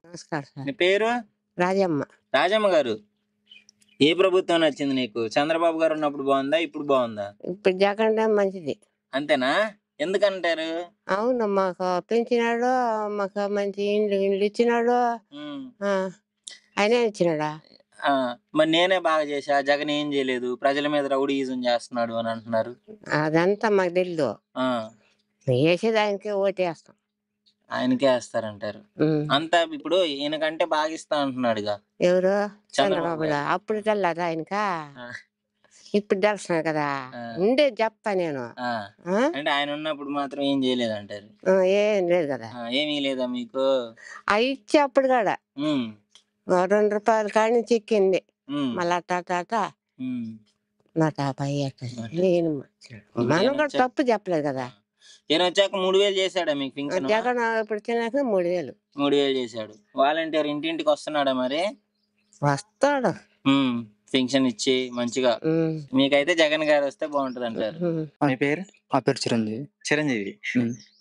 నమస్కారం సార్. మీ పేరు? రాజమ్మ. రాజమ్మ గారు, ఏ ప్రభుత్వం నచ్చింది నీకు? చంద్రబాబు గారు ఉన్నప్పుడు బాగుందా, ఇప్పుడు బాగుందా? ఇప్పుడు జగన్ మంచిది. అంతేనా? ఎందుకంటారు? అవును, మాకు పెంచినాడు, మాకు మంచి ఇండ్లు ఇచ్చినాడు. ఆయనే ఇచ్చినాడా? మరి నేనే బాగా చేశా, జగన్ ఏం చేయలేదు, ప్రజల మీద రౌడీయిజం చేస్తున్నాడు అని అంటున్నారు. అదంతా మాకు తెలియదు. వేసేది ఆయనకే ఓటేస్తాం. ఆయనకే వేస్తారంటారు. అంతా ఇప్పుడు ఈయనకంటే బాగా ఇస్తా అంటున్నాడుగా. ఎవరు? చంద్రబాబు. అప్పుడు తెల్లదా ఆయనకా? ఇప్పుడు తెలుస్తున్నాడు కదా. ఉండేది చెప్తా నేను. అంటే ఆయన ఉన్నప్పుడు మాత్రం ఏం చేయలేదంటారు. ఏం లేదు కదా. ఏమీ లేదా మీకు? అవి ఇచ్చి అప్పుడు కాడ ₹2 కాడి నుంచి ఎక్కింది. మళ్ళా టాట 150 నేను మనం కూడా తప్పు చెప్పలేదు కదా. నేను వచ్చాక 3000 చేశాడా మీకు పింఛన్? జగన్ ఇప్పుడు తిన్నాక 3000 చేశాడు. వాలంటీర్ ఇంటింటికి వస్తున్నాడా? మరి వస్తాడు. పింఛన్ ఇచ్చి మంచిగా. మీకైతే జగన్ గారు వస్తే బాగుంటది అంటారు. మీ పేరు? మా పేరు చిరంజీవి.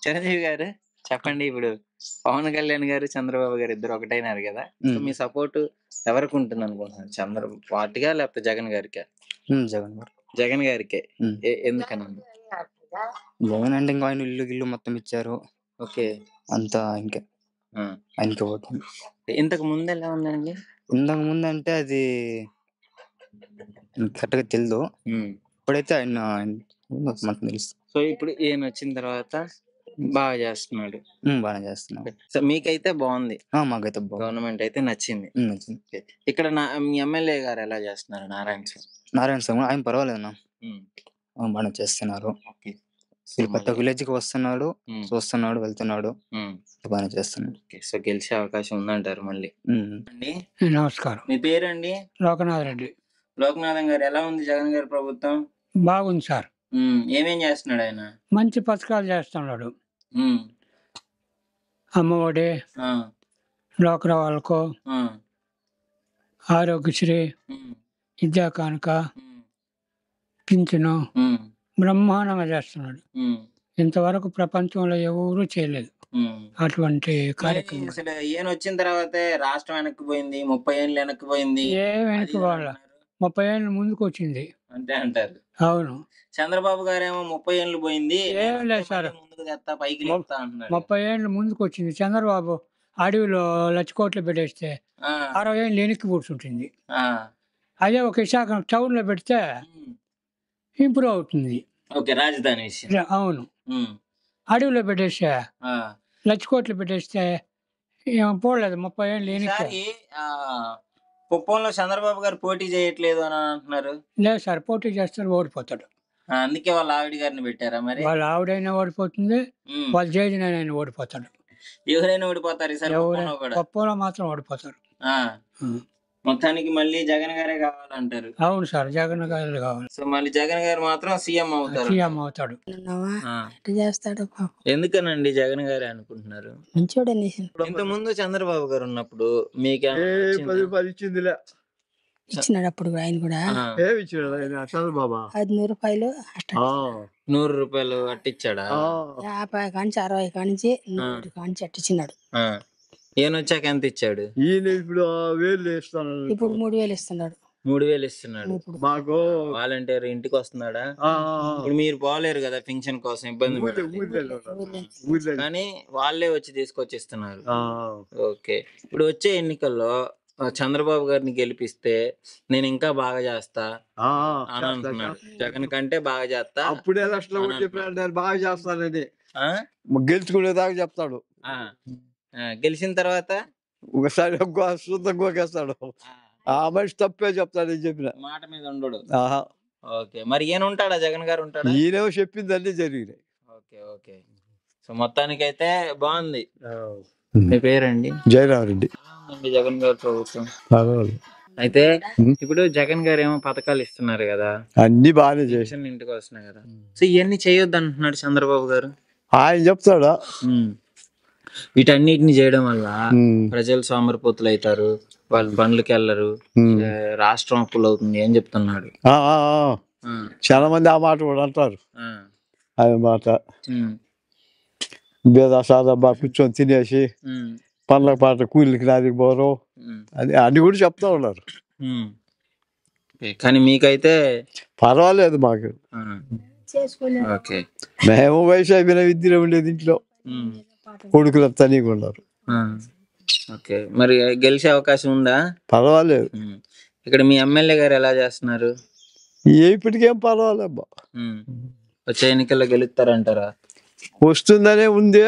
చిరంజీవి గారు చెప్పండి, ఇప్పుడు పవన్ కళ్యాణ్ గారు చంద్రబాబు గారు ఇద్దరు ఒకటైనారు కదా, మీ సపోర్ట్ ఎవరికి ఉంటుంది అనుకుంటున్నారు? చంద్రబాబు పార్టీగా లేకపోతే జగన్ గారికా? జగన్ గారికే. ఎందుకనండి? జగన్ అంటే ఇంకా ఆయన ఇల్లు మొత్తం ఇచ్చారు. ఓకే, అంతా ఇంకా ఆయనకి ఓటు. ఇంతకు ముందు ఎలా ఉందండి? ఇంతకు ముందు అంటే అది కరెక్ట్గా తెలియదు. ఇప్పుడైతే ఆయన మనకు తెలుసు. సో ఇప్పుడు ఈయన వచ్చిన తర్వాత బాగా చేస్తున్నాడు. బాగా చేస్తున్నాడు. సో మీకైతే బాగుంది? మాకైతే గవర్నమెంట్ అయితే నచ్చింది. ఇక్కడ మీ ఎమ్మెల్యే గారు ఎలా చేస్తున్నారు? నారాయణ స్వామి ఆయన పర్వాలేదన్నా, బాగా చేస్తున్నారు. ప్రతి విలేజ్ కి వస్తున్నాడు, చూస్తున్నాడు, వెళ్తున్నాడు, బాగా చేస్తున్నాడు. సో గెలిచే అవకాశం ఉందంటారు మళ్ళీ? నమస్కారం. మీ పేరండి? లోకనాథ్ రెడ్డి. లోకనాథం గారు, ఎలా ఉంది జగన్ గారి ప్రభుత్వం? బాగుంది సార్. ఏమేం చేస్తున్నాడు ఆయన? మంచి పథకాలు చేస్తున్నాడు. అమ్మఒడి, డ్వాక్రా వాళ్ళకు ఆరోగ్యశ్రీ, విద్యా కానుక, పింఛను బ్రహ్మాండంగా చేస్తున్నాడు. ఇంతవరకు ప్రపంచంలో ఎవరూ చేయలేదు అటువంటి కార్యక్రమం. అసలు ఈయన వచ్చిన తర్వాత రాష్ట్రం వెనక్కిపోయింది, 30 ఏళ్ళు వెనక్కిపోయింది. ఏం వెనక్కి వాళ్ళ 30 ఏళ్ళు ముందుకు వచ్చింది అంతే అంటారు. అవును. చంద్రబాబు గారేమో 30 ఏళ్ళు పోయింది, ఏం లేదు సార్, ముందుకు తెస్తా, పైకి లేపుతా అంటున్నాడు. 30 ఏళ్ళు ముందుకు వచ్చింది. చంద్రబాబు అడవిలో లక్షకోట్లు పెట్టేస్తే 60 ఏళ్ళు వెనక్కి కూర్చుంటుంది. అదే ఒక విశాఖ టౌన్ లో పెడితే ఇంప్రూవ్ అవుతుంది. రాజధాని విషయం. అవును. అడవిలో పెట్టేస్తే లక్షకోట్లు పెట్టేస్తే పోలేదు 30 ఏళ్ళు వెనక్కి. కుప్పంలో చంద్రబాబు గారు పోటీ చేయట్లేదు అని అంటున్నారు. లేదు సార్, పోటీ చేస్తే ఓడిపోతాడు. అందుకే వాళ్ళ ఆవిడ గారిని పెట్టారా? మరి వాళ్ళ ఆవిడైనా ఓడిపోతుంది, వాళ్ళ జేజనైనా ఓడిపోతాడు. ఎవరైనా ఓడిపోతారు ఈసారి. కుప్పంలో మాత్రం ఓడిపోతారు. మొత్తానికి మళ్ళీ జగన్ గారే కావాలంటారు. అవును సార్, జగన్ గారు కావాలి. సో మళ్ళీ జగన్ గారు మాత్రం సీఎం అవుతారు. చేస్తాడు. ఎందుకనండి జగన్ గారే అనుకుంటున్నారు? ఇంత ముందు చంద్రబాబు గారు ఉన్నప్పుడు మీకు ఇచ్చినాడు అప్పుడు ఆయన కూడా చంద్రబాబు ₹100 అట్టిచ్చాడా? 50 కానించి 60 కానించి 100 కానించి అట్టిచ్చినాడు. ఈయన వచ్చాక ఎంత ఇచ్చాడు? ఇప్పుడు 1000 ఇస్తాను. ఇప్పుడు 3000 ఇస్తున్నాడు. 3000 ఇస్తున్నాడు. మాకు వాలంటీర్ ఇంటికి వస్తున్నాడా? ఇప్పుడు మీరు పోలేరు కదా పింఛన్ కోసం, ఇబ్బంది కానీ వాళ్ళే వచ్చి తీసుకొచ్చి ఇస్తున్నారు. ఓకే, ఇప్పుడు వచ్చే ఎన్నికల్లో చంద్రబాబు గారిని గెలిపిస్తే నేను ఇంకా బాగా చేస్తా అని అంటున్నాడు. జగన్ కంటే బాగా చేస్తా. అప్పుడే బాగా చేస్తానని గెలుచుకునేదాకా చెప్తాడు. గెలిచిన తర్వాత ఒకసారి గోకేస్తాడు. ఆ మనిషి తప్పే చెప్తాడని చెప్పిన మాట మీద ఉండడు. ఓకే, మరి ఈయన ఉంటాడా? జగన్ గారు ఉంటాడా? ఈయనేమో చెప్పిందన్నీ జరిగినాయి. ఓకే, సో మొత్తానికి అయితే బాగుంది. మీ పేరండి? జయరామరెడ్డి. జగన్ గారు ప్రభుత్వం అయితే ఇప్పుడు జగన్ గారు ఏమో పథకాలు ఇస్తున్నారు కదా, అన్ని బాగానే చేసి ఇంటికి వస్తున్నాయి కదా. సో ఇవన్నీ చేయొద్దు అంటున్నాడు చంద్రబాబు గారు. ఆయన చెప్తాడా? వీటన్నిటిని చేయడం వల్ల ప్రజలు సోమరిపోతులు అవుతారు, వాళ్ళు పనులకి వెళ్ళరు, రాష్ట్రం అప్పులు అవుతుంది అని చెప్తున్నాడు. చాలా మంది ఆ మాట కూడా అంటారు. అది మాట బేద సాదా కూర్చొని తినేసి పండ్ల పాట కూలికి నాదికి పోవడం అని అన్ని కూడా చెప్తా ఉన్నారు. కానీ మీకైతే పర్వాలేదు మాకు. ఓకే. మేము వయసు అయిపోయిన విద్యలో ఉండేది ఇంట్లో, కొడుకులు తనీగా ఉన్నారు. ఓకే, మరి గెలిచే అవకాశం ఉందా? పర్వాలేదు. ఇక్కడ మీ ఎమ్మెల్యే గారు ఎలా చేస్తున్నారు? ఇప్పటికేం పర్వాలేబ్బా. వచ్చే ఎన్నికల్లో గెలుస్తారంటారా? వస్తుందనే ఉంది.